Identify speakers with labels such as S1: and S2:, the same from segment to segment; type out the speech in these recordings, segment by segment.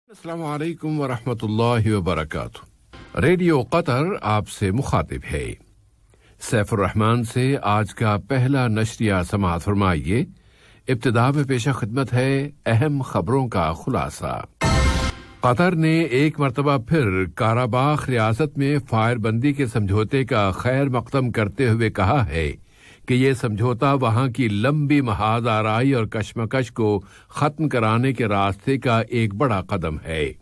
S1: السلام علیکم ورحمۃ اللہ وبرکاتہ۔ ریڈیو قطر آپ سے مخاطب ہے۔ سیف الرحمان سے آج کا پہلا نشریہ سماعت فرمائیے۔ ابتدا میں پیش خدمت ہے اہم خبروں کا خلاصہ۔ قطر نے ایک مرتبہ پھر کاراباخ ریاست میں فائر بندی کے سمجھوتے کا خیر مقدم کرتے ہوئے کہا ہے کہ یہ سمجھوتا وہاں کی لمبی محاذ آرائی اور کشمکش کو ختم کرانے کے راستے کا ایک بڑا قدم ہے۔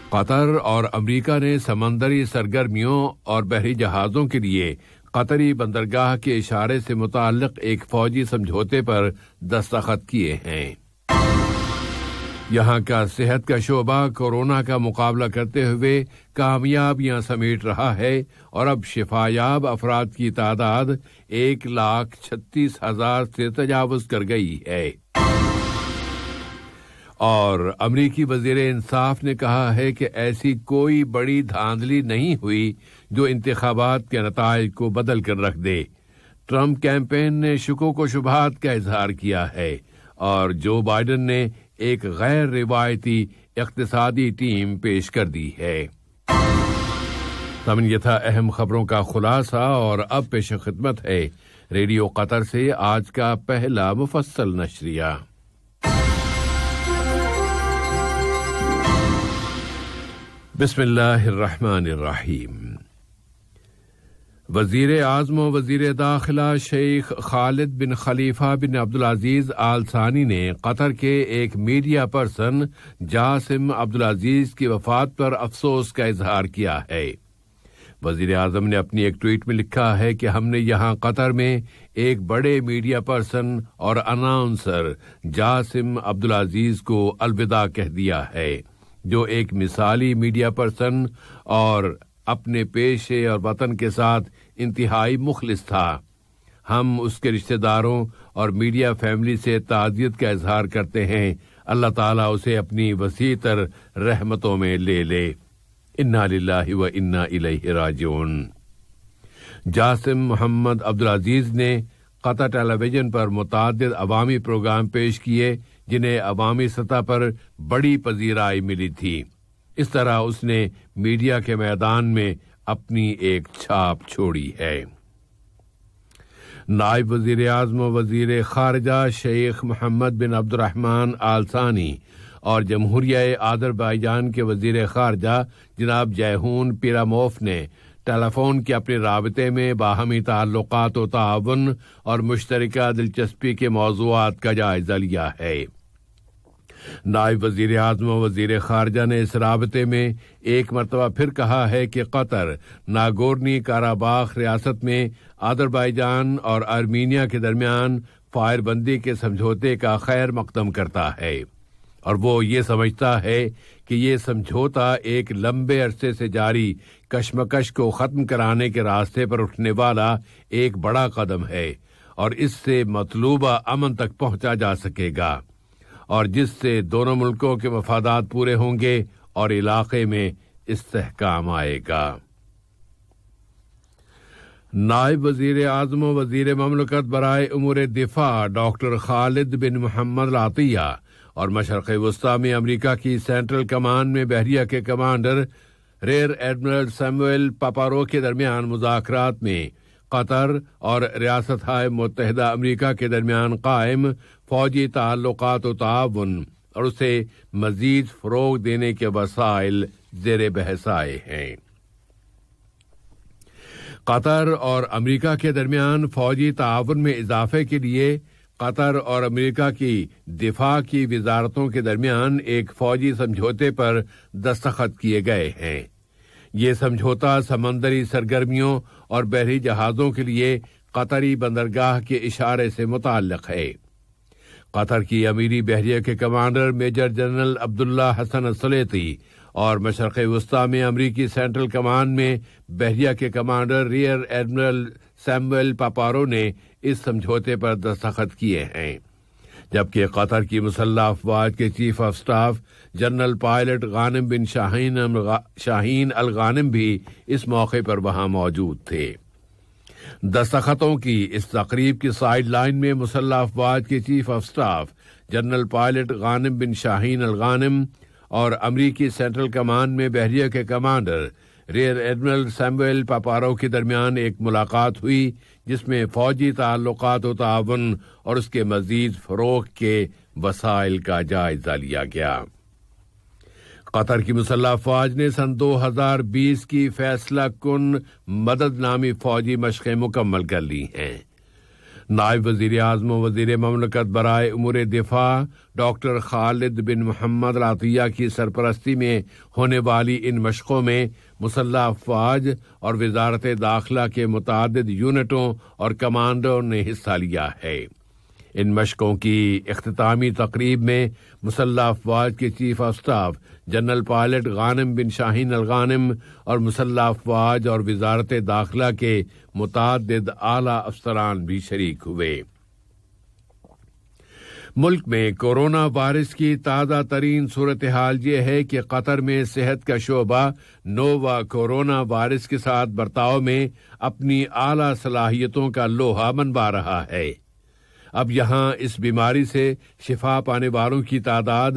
S1: قطر اور امریکہ نے سمندری سرگرمیوں اور بحری جہازوں کے لیے قطری بندرگاہ کے اشارے سے متعلق ایک فوجی سمجھوتے پر دستخط کیے ہیں۔ یہاں کا صحت کا شعبہ کورونا کا مقابلہ کرتے ہوئے کامیابیاں سمیٹ رہا ہے اور اب شفا یاب افراد کی تعداد 1,36,000 سے تجاوز کر گئی ہے۔ اور امریکی وزیر انصاف نے کہا ہے کہ ایسی کوئی بڑی دھاندلی نہیں ہوئی جو انتخابات کے نتائج کو بدل کر رکھ دے۔ ٹرمپ کیمپین نے شکوک و شبہات کا اظہار کیا ہے اور جو بائیڈن نے ایک غیر روایتی اقتصادی ٹیم پیش کر دی ہے۔ یہ تھا اہم خبروں کا خلاصہ اور اب پیش خدمت ہے ریڈیو قطر سے آج کا پہلا مفصل نشریہ۔ بسم اللہ الرحمن الرحیم۔ وزیر اعظم و وزیر داخلہ شیخ خالد بن خلیفہ بن عبدالعزیز آل ثانی نے قطر کے ایک میڈیا پرسن جاسم عبدالعزیز کی وفات پر افسوس کا اظہار کیا ہے۔ وزیر اعظم نے اپنی ایک ٹویٹ میں لکھا ہے کہ ہم نے یہاں قطر میں ایک بڑے میڈیا پرسن اور اناؤنسر جاسم عبدالعزیز کو الوداع کہہ دیا ہے، جو ایک مثالی میڈیا پرسن اور اپنے پیشے اور وطن کے ساتھ انتہائی مخلص تھا۔ ہم اس کے رشتہ داروں اور میڈیا فیملی سے تعزیت کا اظہار کرتے ہیں۔ اللہ تعالیٰ اسے اپنی وسیع تر رحمتوں میں لے لے۔ انا للہ و انا الیہ راجعون۔ جاسم محمد عبدالعزیز نے قطر ٹیلی ویژن پر متعدد عوامی پروگرام پیش کیے جنہیں عوامی سطح پر بڑی پذیرائی ملی تھی۔ اس طرح اس نے میڈیا کے میدان میں اپنی ایک چھاپ چھوڑی ہے۔ نائب وزیر اعظم و وزیر خارجہ شیخ محمد بن عبد الرحمن آل ثانی اور جمہوریہ آذربائیجان کے وزیر خارجہ جناب جیہون پیراموف نے ٹیلی فون کے اپنے رابطے میں باہمی تعلقات و تعاون اور مشترکہ دلچسپی کے موضوعات کا جائزہ لیا ہے۔ نائب وزیر اعظم و وزیر خارجہ نے اس رابطے میں ایک مرتبہ پھر کہا ہے کہ قطر ناگورنی کاراباخ ریاست میں آذربائیجان اور آرمینیا کے درمیان فائر بندی کے سمجھوتے کا خیر مقدم کرتا ہے اور وہ یہ سمجھتا ہے کہ یہ سمجھوتا ایک لمبے عرصے سے جاری کشمکش کو ختم کرانے کے راستے پر اٹھنے والا ایک بڑا قدم ہے اور اس سے مطلوبہ امن تک پہنچا جا سکے گا اور جس سے دونوں ملکوں کے مفادات پورے ہوں گے اور علاقے میں استحکام آئے گا۔ نائب وزیر اعظم و وزیر مملکت برائے امور دفاع ڈاکٹر خالد بن محمد العطیہ اور مشرق وسطی میں امریکہ کی سینٹرل کمانڈ میں بحریہ کے commander rear admiral Samuel Paparo کے درمیان مذاکرات میں قطر اور ریاستہائے متحدہ امریکہ کے درمیان قائم فوجی تعلقات و تعاون اور اسے مزید فروغ دینے کے وسائل زیر بحث آئے ہیں۔ قطر اور امریکہ کے درمیان فوجی تعاون میں اضافے کے لیے قطر اور امریکہ کی دفاع کی وزارتوں کے درمیان ایک فوجی سمجھوتے پر دستخط کیے گئے ہیں۔ یہ سمجھوتا سمندری سرگرمیوں اور بحری جہازوں کے لیے قطری بندرگاہ کے اشارے سے متعلق ہے۔ قطر کی امیری بحریہ کے کمانڈر میجر جنرل عبداللہ حسن السلیطی اور مشرق وسطی میں امریکی سینٹرل کمانڈ میں بحریہ کے کمانڈر ریئر ایڈمرل سیموئل پاپارو نے اس سمجھوتے پر دستخط کیے ہیں، جبکہ قطر کی مسلح افواج کے chief of staff general pilot Ghanim bin Shaheen Al Ghanim بھی اس موقع پر وہاں موجود تھے۔ دستخطوں کی اس تقریب کی سائیڈ لائن میں مسلح افواج کے chief of staff general pilot Ghanim bin Shaheen Al Ghanim اور امریکی سینٹرل کمانڈ میں بحریہ کے commander rear admiral Samuel Paparo کے درمیان ایک ملاقات ہوئی جس میں فوجی تعلقات و تعاون اور اس کے مزید فروغ کے وسائل کا جائزہ لیا گیا۔ قطر کی مسلح افواج نے سن 2020 کی فیصلہ کن مدد نامی فوجی مشقیں مکمل کر لی ہیں۔ نائب وزیر اعظم و وزیر مملکت برائے امور دفاع ڈاکٹر خالد بن محمد العطیہ کی سرپرستی میں ہونے والی ان مشقوں میں مسلح افواج اور وزارت داخلہ کے متعدد یونٹوں اور کمانڈوں نے حصہ لیا ہے۔ ان مشقوں کی اختتامی تقریب میں مسلح افواج کے chief of staff general pilot Ghanim bin Shaheen Al Ghanim اور مسلح افواج اور وزارت داخلہ کے متعدد اعلیٰ افسران بھی شریک ہوئے۔ ملک میں کورونا وائرس کی تازہ ترین صورتحال یہ ہے کہ قطر میں صحت کا شعبہ نووا کورونا وائرس کے ساتھ برتاؤ میں اپنی اعلیٰ صلاحیتوں کا لوہا منوا رہا ہے۔ اب یہاں اس بیماری سے شفا پانے والوں کی تعداد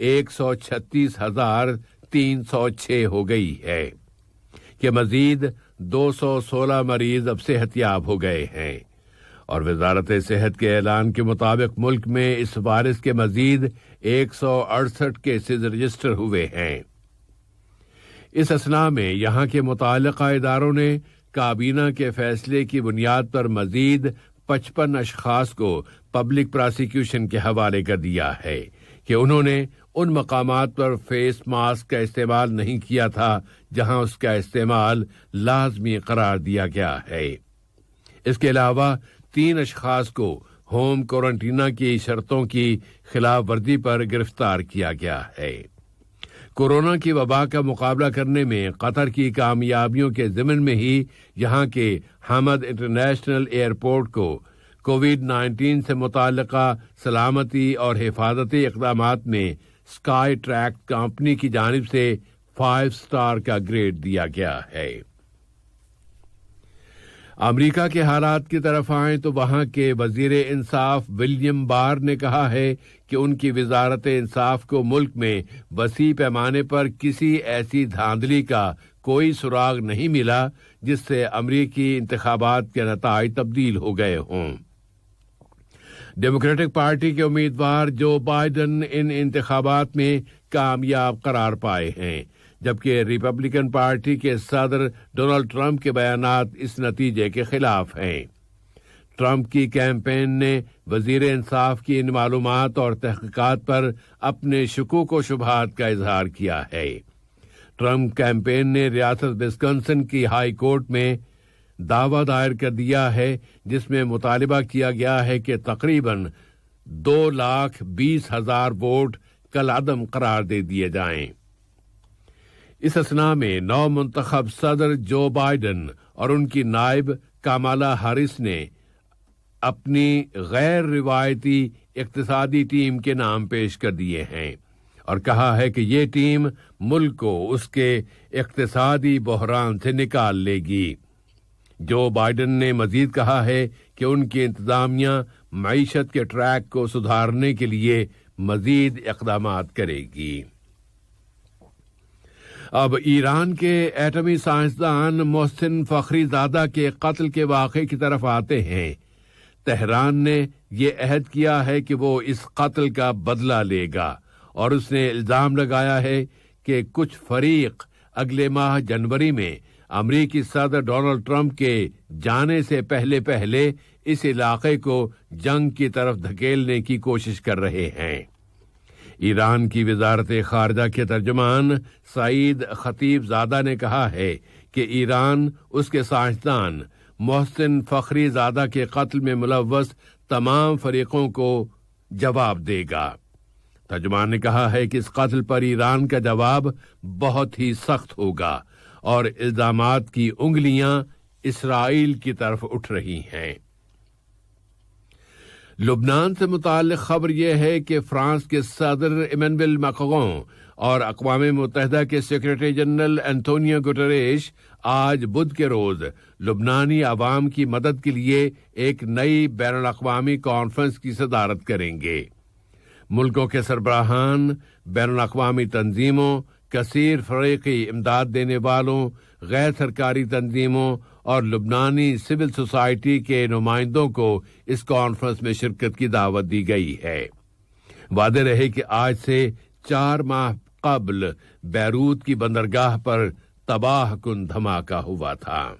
S1: 136,306 ہو گئی ہے کہ مزید 216 مریض اب صحت یاب ہو گئے ہیں، اور وزارت صحت کے اعلان کے مطابق ملک میں اس وائرس کے مزید 168 کیسز رجسٹر ہوئے ہیں۔ اس اثناء میں یہاں کے متعلقہ اداروں نے کابینہ کے فیصلے کی بنیاد پر مزید 55 اشخاص کو پبلک پراسیکیوشن کے حوالے کر دیا ہے کہ انہوں نے ان مقامات پر فیس ماسک کا استعمال نہیں کیا تھا جہاں اس کا استعمال لازمی قرار دیا گیا ہے۔ اس کے علاوہ 3 اشخاص کو ہوم کوارنٹینہ کی شرطوں کی خلاف ورزی پر گرفتار کیا گیا ہے۔ کورونا کی وبا کا مقابلہ کرنے میں قطر کی کامیابیوں کے ضمن میں ہی یہاں کے حمد انٹرنیشنل ایئرپورٹ کو کووڈ-19 سے متعلقہ سلامتی اور حفاظتی اقدامات میں اسکائی ٹریک کمپنی کی جانب سے 5 سٹار کا گریڈ دیا گیا ہے۔ امریکہ کے حالات کی طرف آئیں تو وہاں کے وزیر انصاف ولیم بار نے کہا ہے کہ ان کی وزارت انصاف کو ملک میں وسیع پیمانے پر کسی ایسی دھاندلی کا کوئی سراغ نہیں ملا جس سے امریکی انتخابات کے نتائج تبدیل ہو گئے ہوں۔ ڈیموکریٹک پارٹی کے امیدوار جو بائیڈن ان انتخابات میں کامیاب قرار پائے ہیں، جبکہ ریپبلکن پارٹی کے صدر ڈونلڈ ٹرمپ کے بیانات اس نتیجے کے خلاف ہیں۔ ٹرمپ کی کیمپین نے وزیر انصاف کی ان معلومات اور تحقیقات پر اپنے شکوک و شبہات کا اظہار کیا ہے۔ ٹرمپ کیمپین نے ریاست وسکنسن کی ہائی کورٹ میں دعویٰ دائر کر دیا ہے جس میں مطالبہ کیا گیا ہے کہ تقریباً 2,20,000 ووٹ کالعدم قرار دے دیے جائیں۔ اس اثناء میں نو منتخب صدر جو بائیڈن اور ان کی نائب کامالا ہیرس نے اپنی غیر روایتی اقتصادی ٹیم کے نام پیش کر دیے ہیں اور کہا ہے کہ یہ ٹیم ملک کو اس کے اقتصادی بحران سے نکال لے گی۔ جو بائیڈن نے مزید کہا ہے کہ ان کی انتظامیہ معیشت کے ٹریک کو سدھارنے کے لیے مزید اقدامات کرے گی۔ اب ایران کے ایٹمی سائنسدان محسن فخری زادہ کے قتل کے واقعے کی طرف آتے ہیں۔ تہران نے یہ عہد کیا ہے کہ وہ اس قتل کا بدلہ لے گا، اور اس نے الزام لگایا ہے کہ کچھ فریق اگلے ماہ جنوری میں امریکی صدر ڈونلڈ ٹرمپ کے جانے سے پہلے اس علاقے کو جنگ کی طرف دھکیلنے کی کوشش کر رہے ہیں۔ ایران کی وزارت خارجہ کے ترجمان سعید خطیب زادہ نے کہا ہے کہ ایران اس کے سائنسدان محسن فخری زادہ کے قتل میں ملوث تمام فریقوں کو جواب دے گا۔ ترجمان نے کہا ہے کہ اس قتل پر ایران کا جواب بہت ہی سخت ہوگا اور الزامات کی انگلیاں اسرائیل کی طرف اٹھ رہی ہیں۔ لبنان سے متعلق خبر یہ ہے کہ فرانس کے صدر ایمانوئل میکرون اور اقوام متحدہ کے سیکرٹری جنرل انتونیو گوٹریش آج بدھ کے روز لبنانی عوام کی مدد کے لیے ایک نئی بین الاقوامی کانفرنس کی صدارت کریں گے۔ ملکوں کے سربراہان، بین الاقوامی تنظیموں، کثیر فریقی امداد دینے والوں، غیر سرکاری تنظیموں اور لبنانی سول سوسائٹی کے نمائندوں کو اس کانفرنس میں شرکت کی دعوت دی گئی ہے۔ واضح رہے کہ آج سے 4 ماہ قبل بیروت کی بندرگاہ پر تباہ کن دھماکہ ہوا تھا۔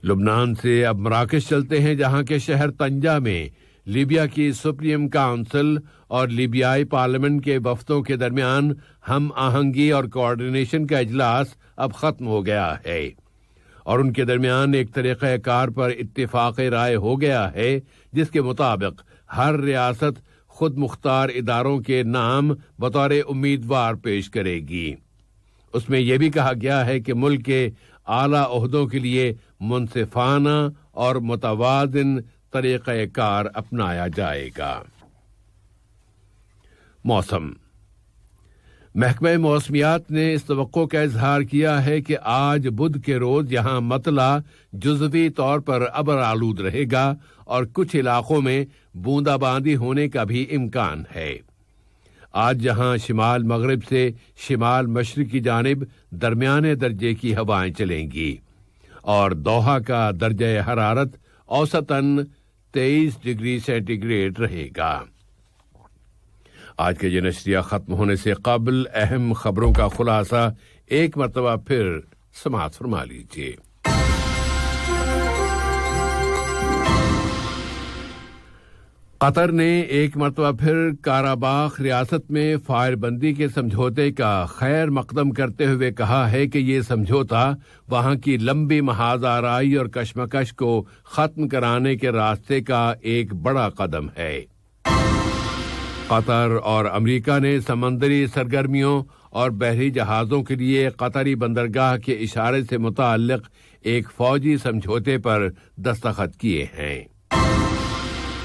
S1: لبنان سے اب مراکش چلتے ہیں، جہاں کے شہر طنجہ میں لیبیا کی سپریم کونسل اور لیبیائی پارلیمنٹ کے وفدوں کے درمیان ہم آہنگی اور کوارڈینیشن کا اجلاس اب ختم ہو گیا ہے اور ان کے درمیان ایک طریقہ کار پر اتفاق رائے ہو گیا ہے، جس کے مطابق ہر ریاست خود مختار اداروں کے نام بطور امیدوار پیش کرے گی۔ اس میں یہ بھی کہا گیا ہے کہ ملک کے اعلیٰ عہدوں کے لیے منصفانہ اور متوازن طریقہ کار اپنایا جائے گا۔ موسم۔ محکمہ موسمیات نے اس توقع کا اظہار کیا ہے کہ آج بدھ کے روز یہاں مطلع جزوی طور پر ابر آلود رہے گا اور کچھ علاقوں میں بوندا باندی ہونے کا بھی امکان ہے۔ آج جہاں شمال مغرب سے شمال مشرق کی جانب درمیانے درجے کی ہوائیں چلیں گی اور دوحہ کا درجہ حرارت اوسطاً 23 ڈگری سینٹی گریڈ رہے گا۔ آج کے یہ نشریہ ختم ہونے سے قبل اہم خبروں کا خلاصہ ایک مرتبہ پھر سماعت فرما لیجیے۔ قطر نے ایک مرتبہ پھر کاراباخ ریاست میں فائر بندی کے سمجھوتے کا خیر مقدم کرتے ہوئے کہا ہے کہ یہ سمجھوتا وہاں کی لمبی محاذ آرائی اور کشمکش کو ختم کرانے کے راستے کا ایک بڑا قدم ہے۔ قطر اور امریکہ نے سمندری سرگرمیوں اور بحری جہازوں کے لیے قطری بندرگاہ کے اشارے سے متعلق ایک فوجی سمجھوتے پر دستخط کیے ہیں۔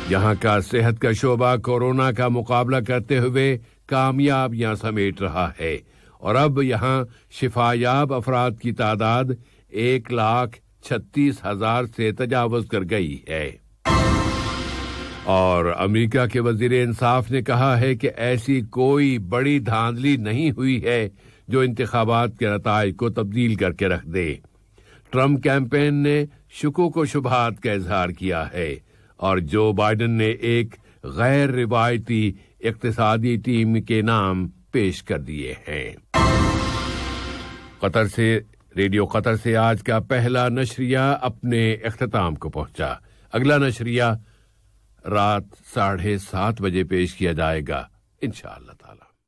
S1: یہاں کا صحت کا شعبہ کورونا کا مقابلہ کرتے ہوئے کامیابیاں سمیٹ رہا ہے اور اب یہاں شفا یاب افراد کی تعداد 1,36,000 سے تجاوز کر گئی ہے۔ اور امریکہ کے وزیر انصاف نے کہا ہے کہ ایسی کوئی بڑی دھاندلی نہیں ہوئی ہے جو انتخابات کے نتائج کو تبدیل کر کے رکھ دے۔ ٹرمپ کیمپین نے شکوک و شبہات کا اظہار کیا ہے اور جو بائیڈن نے ایک غیر روایتی اقتصادی ٹیم کے نام پیش کر دیے ہیں۔ ریڈیو قطر سے آج کا پہلا نشریہ اپنے اختتام کو پہنچا۔ اگلا نشریہ رات 7:30 بجے پیش کیا جائے گا انشاءاللہ تعالی۔